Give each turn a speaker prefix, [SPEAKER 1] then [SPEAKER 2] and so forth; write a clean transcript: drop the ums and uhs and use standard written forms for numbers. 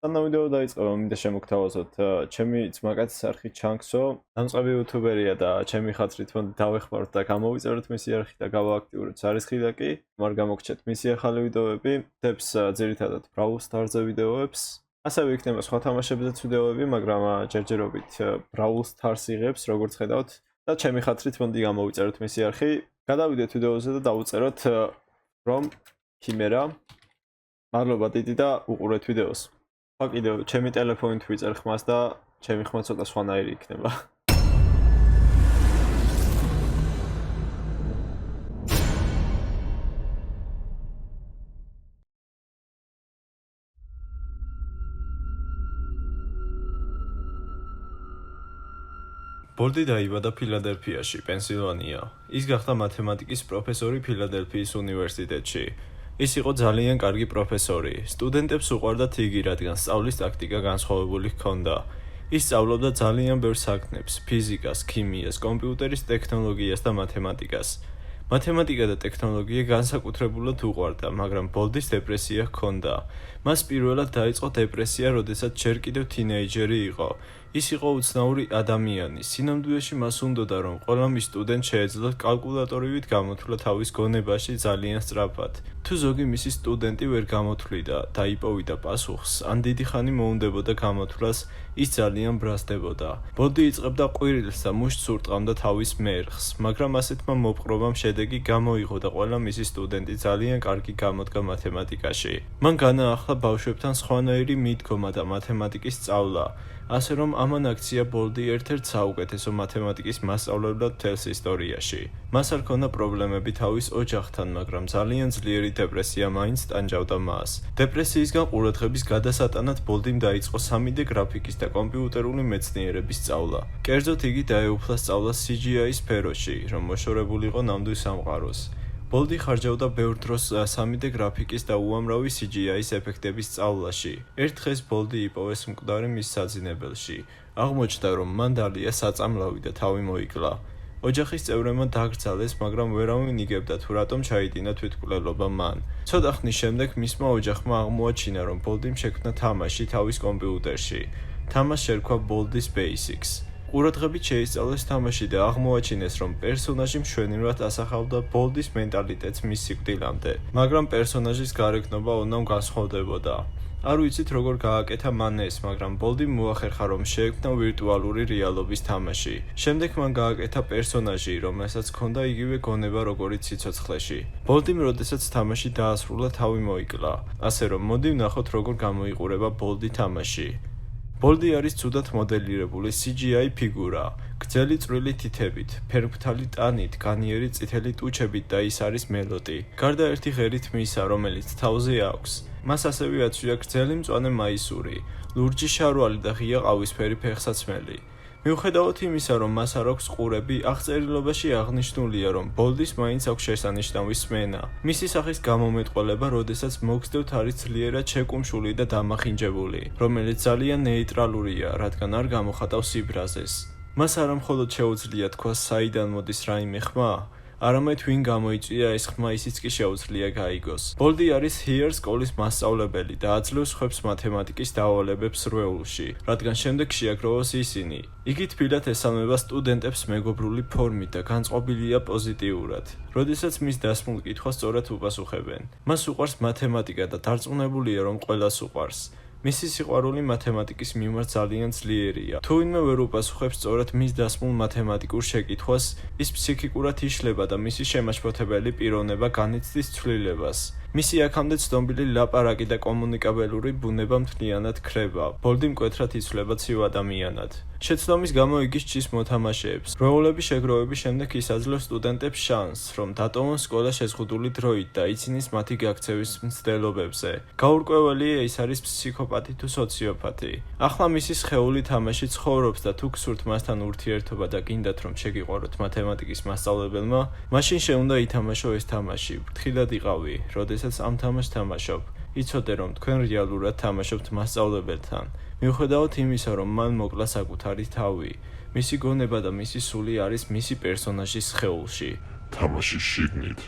[SPEAKER 1] სანამ ვიდეო დაიწყება, მინდა შემოგთავაზოთ, ჩემი ძმაკაცის არხი ჩანქსო, დამწყები იუთუბერია და ჩემი ხათრით მოდ დავეხმაროთ და გამოვიწეროთ მისი არხი და გავააქტიუროთ სარისხი და კი, არ გამოგჩეთ მისი ახალი ვიდეოები, დებს ძირითადად Brawl Stars-ზე ვიდეოებს, ასევე იქნება სხვა თამაშებზეც ვიდეოები, მაგრამ ჯერჯერობით Brawl Stars იღებს, როგორც ხედავთ, და ჩემი ხათრით მოდ გამოვიწეროთ მისი არხი, გადავიდეთ ვიდეოზე და დავუწეროთ რომ ქიმერა. მადლობა დიდი და უყურეთ ვიდეოს. კიდევ ჩემი ტელეფონით ვიწერ ხმას და ჩემი ხმა ცოტა სხვანაირი იქნება. ბოლდი დაიბადა ფილადელფიაში, პენსილვანია. ის გახდა მათემატიკის პროფესორი ფილადელფიის უნივერსიტეტში. ის იყო ძალიან კარგი პროფესორი. სტუდენტებს უყვარდათ იგი, რადგან სწავლის ტაქტიკა განსხვავებული ჰქონდა. ის სწავლობდა ძალიან ბევრ საქმებს: ფიზიკას, ქიმიას, კომპიუტერის ტექნოლოგიას და მათემატიკას. მათემატიკა და ტექნოლოგია განსაკუთრებულად უყვარდა, მაგრამ ბოლდის დეპრესია ჰქონდა. მას პირველად დაიწყო დეპრესია, როდესაც ჯერ კიდევ თინეიჯერი იყო. ის იყო უცნაური ადამიანი. სინამდვილეში მას უნდოდა, რომ ყველა მის სტუდენტს შეეძლოთ კალკულატორივით გამოთვლა თავის გონებაში ძალიან სწრაფად. თუ ზოგი მისი სტუდენტი ვერ გამოთვლიდა და იპოვიდა პასუხს, ან დიდი ხანი მოუნდებოდა გამოთვლას, ის ძალიან ბრაზდებოდა. ბოლდი იწყებდა ყვირილს და მუშტს ურტყამდა თავის მერხს, მაგრამ ასეთმა მოპყრობამ შედეგი გამოიღო და ყველა მისი სტუდენტი ძალიან კარგი გამოდგა მათემატიკაში. მან განაახლა ბავშვებთან სხვანაირი მიდგომა და მათემატიკის სწავლა. ასე რომ ამან აქცია ბოლდი ერთ-ერთ საუკეთესო მათემატიკის მასწავლებლად მთელს ისტორიაში. მას არ ჰქონდა პრობლემები თავის ოჯახთან, მაგრამ ძალიან ძლიერი დეპრესია მაინც ტანჯავდა მას. დეპრესიისგან ყურადღების გადასატანად ბოლდიმ დაიწყო 3D გრაფიკის და კომპიუტერული მეცნიერების სწავლა. კერძოდ იგი დაეუფლა სწავლას CGI სფეროში, რომ მოშორებულიყო ნამდვილ სამყაროს. ბოლდი ხარჯავდა ბევრ დროს 3D გრაფიკის და უამრავი CGI-ის ეფექტების სწავლაში. ერთ დღეს ბოლდი იპოვეს მკვდარი მის საძინებელში. აღმოჩნდა, რომ მან დალია საწამლავი და თავი მოიკლა. ოჯახის წევრებმა დაკრძალეს, მაგრამ ვერავინ იგებდა თუ რატომ ჩაიდინა თვითმკვლელობა მან. ცოტა ხნის შემდეგ მისმა ოჯახმა აღმოაჩინა, რომ ბოლდიმ შექმნა თამაში თავის კომპიუტერში. თამაშს ერქვა Baldi's Basics. ყურადღებით შეისწავლეს თამაში და აღმოაჩინეს, რომ პერსონაჟი მშვენივრად ასახავდა ბოლდის მენტალიტეტს მის სიკვდილამდე, მაგრამ პერსონაჟის გარეგნობა ოდნავ განსხვავდებოდა. არ ვიცით როგორ გააკეთა მან ეს, მაგრამ ბოლდიმ მოახერხა, რომ შეექმნა ვირტუალური რეალობის თამაში. შემდეგ მან გააკეთა პერსონაჟი, რომელსაც ჰქონდა იგივე გონება, როგორიც სიცოცხლეში. ბოლდიმ, როდესაც თამაში დაასრულა, თავი მოიკლა. ასე რომ, მოდი ვნახოთ, როგორ გამოიყურება ბოლდი თამაში. ბოლდი არის ცუდად მოდელირებული CGI ფიგურა, გრძელი წვრილი თითებით, ფერმფრთალი ტანით, განიერი წითელი ტუჩებით და ის არის მელოტი. გარდა ერთი ღერით მისა, რომელიც თავზე აქვს. მას ასევე აცვია გრძელი მწვანე მაისური, ლურჯი შარვალი და ღია ყავისფერი ფეხსაცმელი. მიუხედავად იმისა, რომ მას არ აქვს ყურები, აღწერილობაში აღნიშნულია, რომ ბოლდის მაინც აქვს შესანიშნავი სმენა. მისი სახის გამომეტყველება, როდესაც მოგზდევთ, არის ძლიერად შეკუმშული და დამახინჯებული, რომელიც ძალიან ნეიტრალურია, რადგან არ გამოხატავს სიბრაზეს. მას არამხოლოდ შეუძლია თქვას, საიდან მოდის რაიმე ხმა, არამედ ვინ გამოიწვია ეს ხმა, ისიც კი შეუძლია გაიგოს. ბოლდი არის ჰიერ სკოლის მასწავლებელი და აძლევს ხვებს მათემატიკის დავალებებს სრვეულში, რადგან შემდეგ შეაგროვოს ისინი. იგი თბილად ესალმება სტუდენტებს მეგობრული ფორმით და განწყობილია პოზიტიურად, როდესაც მის დასმულ კითხვას სწორად უპასუხებენ. მას უყვარს მათემატიკა და დარწმუნებულია, რომ ყველას უყვარს. მისი სიყვარული მათემატიკის მიმართ ძალიან ძლიერია. თუ ვინმე ვერ უპასუხებს სწორად მის დასმულ მათემატიკურ შეკითხვას, ის ფსიქიკურად იშლება და მისი შემაშფოთებელი პიროვნება განიცდის ცვლილებას. მისი აქამდე ცნობილი ლაპარაკი და კომუნიკაბელური ბუნება მთლიანად ქრება. ბოლდი მკვეთრად იცვლება ცივ ადამიანად. შეცდომის გამო იგი სჯის მოთამაშეებს. როულების შეგროვების შემდეგ ის აძლევს სტუდენტებს შანსს, რომ დატოვონ სკოლა შეზღუდული დროით და იცინეს მათი გაქცევის მცდელობებზე. გაურკვეველია, ის არის ფსიქოპათი თუ სოციოპათი. ახლა მისი სხეული თამაში ცხოვრობს და თუ გსურთ მასთან ურთიერთობა და გინდათ, რომ შეგიყვაროთ მათემატიკის მასწავლებელმა, მაშინ შეუნდა ითამაშო ეს თამაში. ფრთხილად იყავი, როდესაც ამ თამაშს თამაშობ. იცოდე, რომ თქვენ რეალურად თამაშობთ მასწავლებელთან. მიუხედავად იმისა, რომ მან მოკლა საკუთარი თავი, მისი გონება და მისი სული არის მისი პერსონაჟის სხეულში.
[SPEAKER 2] თამაშის შიგნით